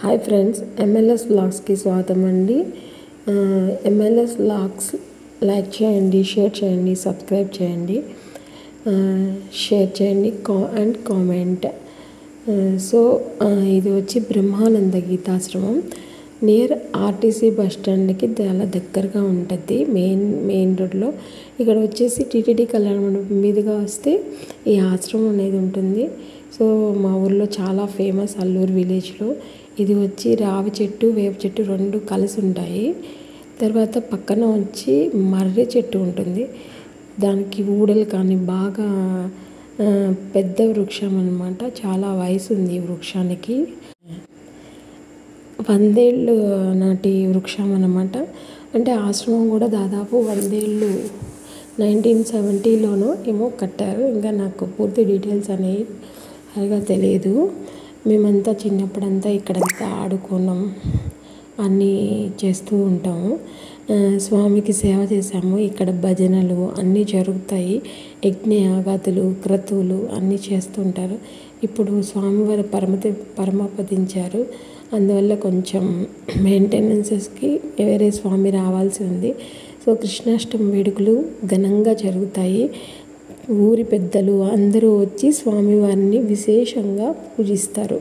Hi friends, MLS వ్లాగ్స్కి స్వాగతం అండి. MLS vlogs like చేయండి, షేర్ చేయండి, సబ్స్క్రైబ్ చేయండి, షేర్ చేయండి అండ్ కామెంట్. ఇది వచ్చి బ్రహ్మానంద గీతాశ్రమం నియర్ ఆర్టీసీ బస్ స్టాండ్కి చాలా దగ్గరగా ఉంటుంది. మెయిన్ రోడ్లో ఇక్కడ వచ్చేసి టీటీడీ కళ్యాణ మండపం మీదుగా వస్తే ఈ ఆశ్రమం అనేది ఉంటుంది. సో మా ఊర్లో చాలా ఫేమస్ అల్లూరు విలేజ్లో. ఇది వచ్చి రావి చెట్టు, వేప చెట్టు రెండు కలిసి ఉంటాయి. తర్వాత పక్కన వచ్చి మర్రి చెట్టు ఉంటుంది. దానికి ఊడలు కానీ బాగా పెద్ద వృక్షం అన్నమాట. చాలా వయసు ఉంది ఈ వృక్షానికి. 100 ఏళ్ళు నాటి వృక్షం అన్నమాట. అంటే ఆశ్రమం కూడా దాదాపు 100 ఏళ్ళు 1970లోనో ఏమో కట్టారు. ఇంకా నాకు పూర్తి డీటెయిల్స్ అనేవి సరిగా తెలియదు. మేమంతా చిన్నప్పుడంతా ఇక్కడంతా ఆడుకున్నాం, అన్నీ చేస్తూ ఉంటాము. స్వామికి సేవ చేసాము. ఇక్కడ భజనలు అన్నీ జరుగుతాయి. యజ్ఞయాగాదులు, క్రతువులు అన్నీ చేస్తుంటారు. ఇప్పుడు స్వామివారు పరమపదించారు. అందువల్ల కొంచెం మెయింటెనెన్సెస్కి వేరే స్వామి రావాల్సి ఉంది. సో కృష్ణాష్టమి వేడుకలు ఘనంగా జరుగుతాయి. ఊరి పెద్దలు అందరూ వచ్చి స్వామివారిని విశేషంగా పూజిస్తారు.